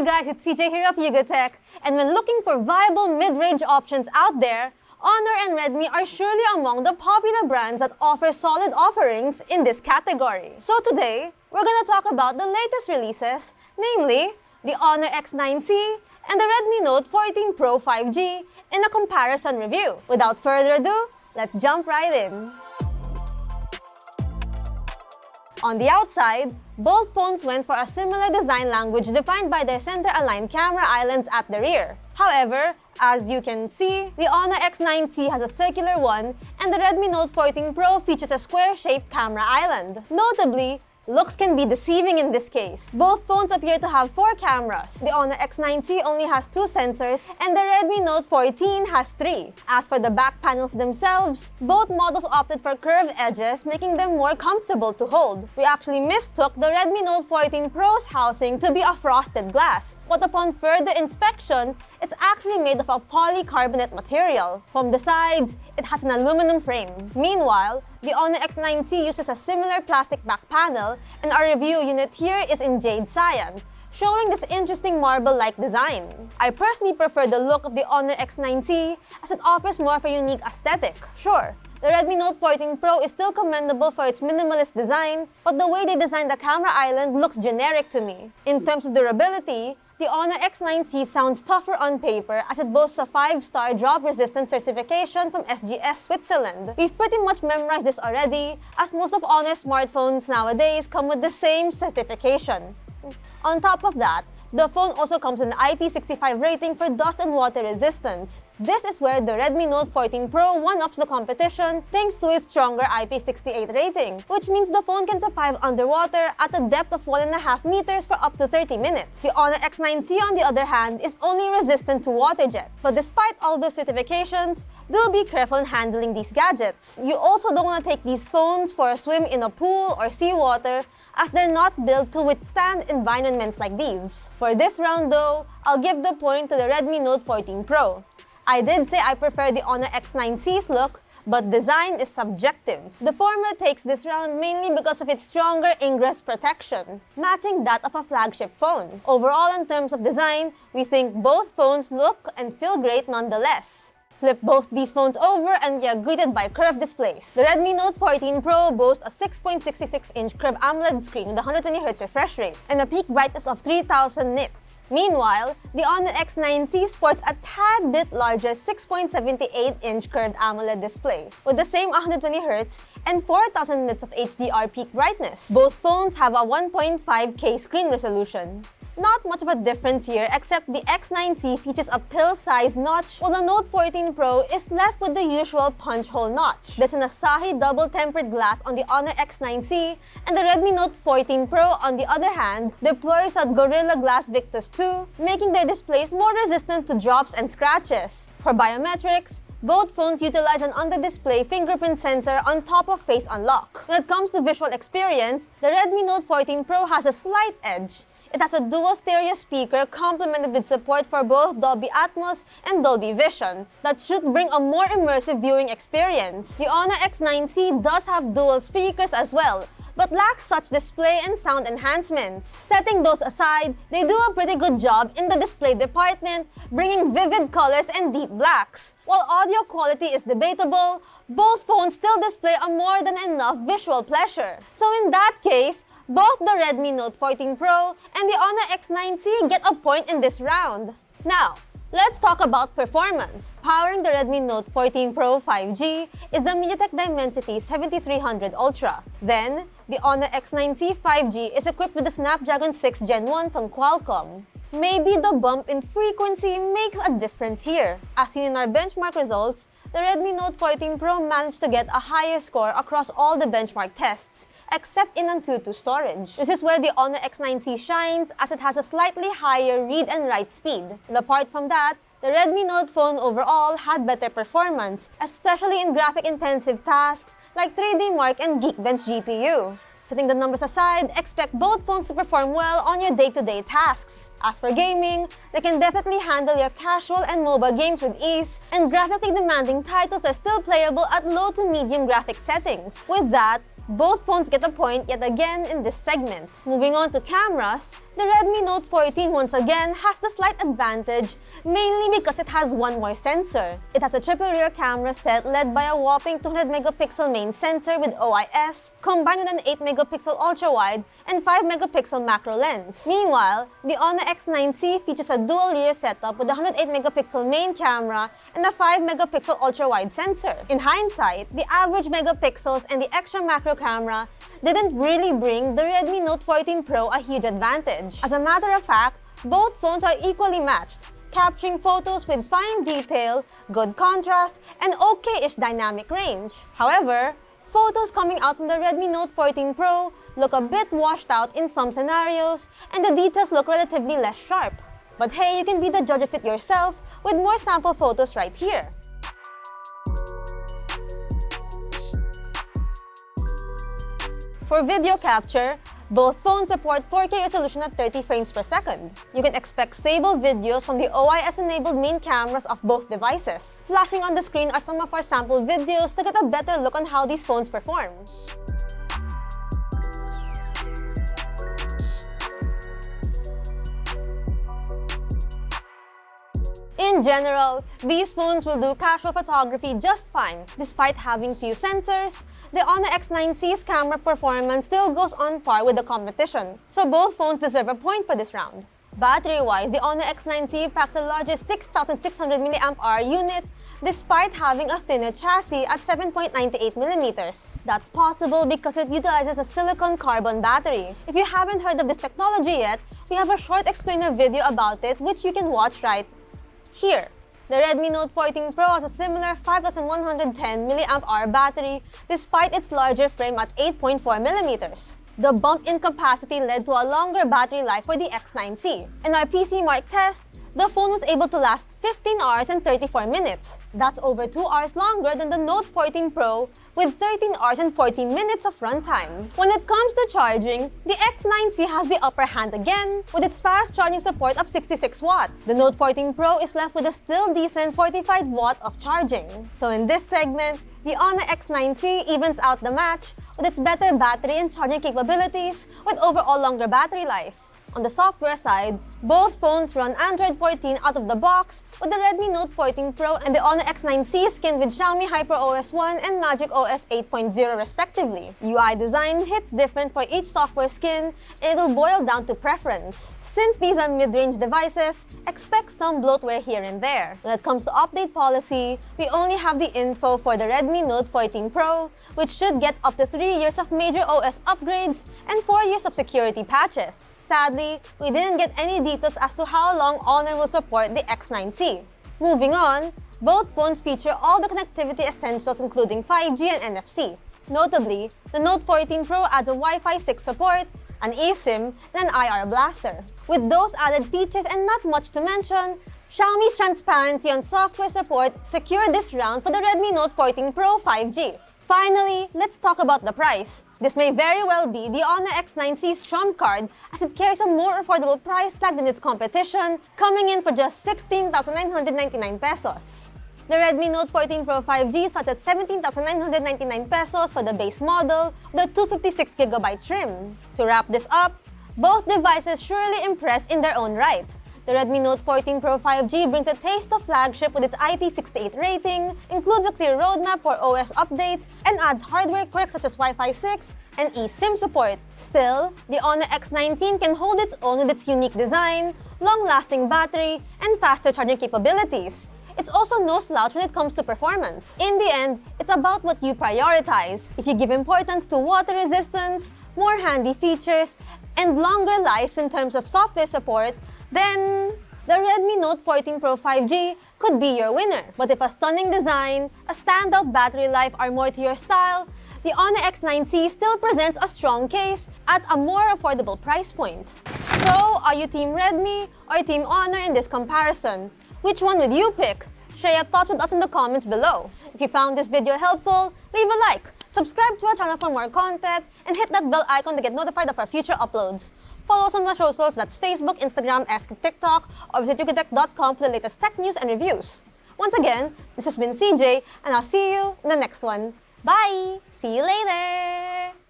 guys, it's CJ here of Yugatech, and when looking for viable mid-range options out there, Honor and Redmi are surely among the popular brands that offer solid offerings in this category. So today, we're gonna talk about the latest releases, namely the Honor X9c and the Redmi Note 14 Pro 5G in a comparison review. Without further ado, let's jump right in. On the outside, both phones went for a similar design language defined by their center-aligned camera islands at the rear. However, as you can see, the Honor X9c has a circular one and the Redmi Note 14 Pro features a square-shaped camera island. Notably, looks can be deceiving in this case. Both phones appear to have 4 cameras. The Honor X9c only has 2 sensors and the Redmi Note 14 has 3. As for the back panels themselves, both models opted for curved edges, making them more comfortable to hold. We actually mistook the Redmi Note 14 Pro's housing to be a frosted glass, but upon further inspection, it's actually made of a polycarbonate material. From the sides, it has an aluminum frame. Meanwhile, the Honor X9c uses a similar plastic back panel, and our review unit here is in jade cyan, showing this interesting marble-like design. I personally prefer the look of the Honor X9c as it offers more of a unique aesthetic. Sure, the Redmi Note 14 Pro is still commendable for its minimalist design, but the way they designed the camera island looks generic to me. In terms of durability, the Honor X9c sounds tougher on paper as it boasts a 5-star drop-resistant certification from SGS Switzerland. We've pretty much memorized this already, as most of Honor's smartphones nowadays come with the same certification. On top of that, the phone also comes with an IP65 rating for dust and water resistance. This is where the Redmi Note 14 Pro one-ups the competition thanks to its stronger IP68 rating, which means the phone can survive underwater at a depth of 1.5 meters for up to 30 minutes. The Honor X9c, on the other hand, is only resistant to water jets. But despite all those certifications, do be careful in handling these gadgets. You also don't want to take these phones for a swim in a pool or seawater, as they're not built to withstand environments like these. For this round though, I'll give the point to the Redmi Note 14 Pro. I did say I prefer the Honor X9c's look, but design is subjective. The former takes this round mainly because of its stronger ingress protection, matching that of a flagship phone. Overall, in terms of design, we think both phones look and feel great nonetheless. Flip both these phones over and we are greeted by curved displays. The Redmi Note 14 Pro boasts a 6.66-inch curved AMOLED screen with 120Hz refresh rate and a peak brightness of 3000 nits. Meanwhile, the Honor X9c sports a tad bit larger 6.78-inch curved AMOLED display with the same 120Hz and 4000 nits of HDR peak brightness. Both phones have a 1.5K screen resolution. Not much of a difference here, except the X9c features a pill-sized notch, while the Note 14 Pro is left with the usual punch-hole notch. There's an Asahi double-tempered glass on the Honor X9c, and the Redmi Note 14 Pro, on the other hand, deploys a Gorilla Glass Victus 2, making their displays more resistant to drops and scratches. For biometrics, both phones utilize an under-display fingerprint sensor on top of Face Unlock. When it comes to visual experience, the Redmi Note 14 Pro has a slight edge. It has a dual stereo speaker complemented with support for both Dolby Atmos and Dolby Vision that should bring a more immersive viewing experience. The Honor X9c does have dual speakers as well, but lacks such display and sound enhancements. Setting those aside, they do a pretty good job in the display department, bringing vivid colors and deep blacks. While audio quality is debatable, both phones still display a more than enough visual pleasure. So in that case, both the Redmi Note 14 Pro and the Honor X9c get a point in this round. Now, let's talk about performance. Powering the Redmi Note 14 Pro 5G is the MediaTek Dimensity 7300 Ultra. Then, the Honor X9c 5G is equipped with the Snapdragon 6 Gen 1 from Qualcomm. Maybe the bump in frequency makes a difference here. As seen in our benchmark results, the Redmi Note 14 Pro managed to get a higher score across all the benchmark tests, except in Antutu storage. This is where the Honor X9c shines, as it has a slightly higher read and write speed. And apart from that, the Redmi Note phone overall had better performance, especially in graphic-intensive tasks like 3D Mark and Geekbench GPU. Setting the numbers aside, expect both phones to perform well on your day-to-day tasks. As for gaming, they can definitely handle your casual and mobile games with ease, and graphically demanding titles are still playable at low to medium graphic settings. With that, Both phones get a point yet again in this segment. Moving on to cameras, the Redmi Note 14 once again has the slight advantage, mainly because it has one more sensor. It has a triple rear camera set led by a whopping 200-megapixel main sensor with OIS, combined with an 8-megapixel ultra-wide and 5-megapixel macro lens. Meanwhile, the Honor X9c features a dual rear setup with a 108-megapixel main camera and a 5-megapixel ultra-wide sensor. In hindsight, the average megapixels and the extra macro camera didn't really bring the Redmi Note 14 Pro a huge advantage. As a matter of fact, both phones are equally matched, capturing photos with fine detail, good contrast, and okay-ish dynamic range. However, photos coming out from the Redmi Note 14 Pro look a bit washed out in some scenarios, and the details look relatively less sharp. But hey, you can be the judge of it yourself with more sample photos right here. For video capture, both phones support 4K resolution at 30 frames per second. You can expect stable videos from the OIS-enabled main cameras of both devices. Flashing on the screen are some of our sample videos to get a better look on how these phones perform. In general, these phones will do casual photography just fine. Despite having few sensors, the Honor X9c's camera performance still goes on par with the competition, so both phones deserve a point for this round. Battery-wise, the Honor X9c packs the largest 6,600 mAh unit despite having a thinner chassis at 7.98mm. That's possible because it utilizes a silicon-carbon battery. If you haven't heard of this technology yet, we have a short explainer video about it which you can watch right here. The Redmi Note 14 Pro has a similar 5,110 mAh battery despite its larger frame at 8.4mm. The bump in capacity led to a longer battery life for the X9c. In our PC Mark test, the phone was able to last 15 hours and 34 minutes. That's over 2 hours longer than the Note 14 Pro with 13 hours and 14 minutes of runtime. When it comes to charging, the X9c has the upper hand again with its fast charging support of 66 watts. The Note 14 Pro is left with a still decent 45 watt of charging. So in this segment, the Honor X9c evens out the match with its better battery and charging capabilities with overall longer battery life. On the software side, both phones run Android 14 out of the box, with the Redmi Note 14 Pro and the Honor X9c skinned with Xiaomi HyperOS 1 and magicOS 8.0 respectively. UI design hits different for each software skin, and it'll boil down to preference. Since these are mid-range devices, expect some bloatware here and there. When it comes to update policy, we only have the info for the Redmi Note 14 Pro, which should get up to 3 years of major OS upgrades and 4 years of security patches. Sadly, we didn't get any details as to how long Honor will support the X9c. Moving on, both phones feature all the connectivity essentials including 5G and NFC. Notably, the Note 14 Pro adds a Wi-Fi 6 support, an eSIM, and an IR blaster. With those added features and not much to mention, Xiaomi's transparency on software support secured this round for the Redmi Note 14 Pro 5G. Finally, let's talk about the price. This may very well be the Honor X9c's trump card as it carries a more affordable price tag than its competition, coming in for just 16,999 pesos. The Redmi Note 14 Pro 5G starts at 17,999 pesos for the base model with a 256GB trim. To wrap this up, both devices surely impress in their own right. The Redmi Note 14 Pro 5G brings a taste of flagship with its IP68 rating, includes a clear roadmap for OS updates, and adds hardware quirks such as Wi-Fi 6 and eSIM support. Still, the Honor X19 can hold its own with its unique design, long-lasting battery, and faster charging capabilities. It's also no slouch when it comes to performance. In the end, it's about what you prioritize. If you give importance to water resistance, more handy features, and longer lives in terms of software support, then the Redmi Note 14 Pro 5G could be your winner. But if a stunning design, a standout battery life are more to your style, the Honor X9c still presents a strong case at a more affordable price point. So, are you Team Redmi or Team Honor in this comparison? Which one would you pick? Share your thoughts with us in the comments below. If you found this video helpful, leave a like, subscribe to our channel for more content, and hit that bell icon to get notified of our future uploads. Follow us on the socials, that's Facebook, Instagram, TikTok, or visit yukitech.com for the latest tech news and reviews. Once again, this has been CJ, and I'll see you in the next one. Bye! See you later!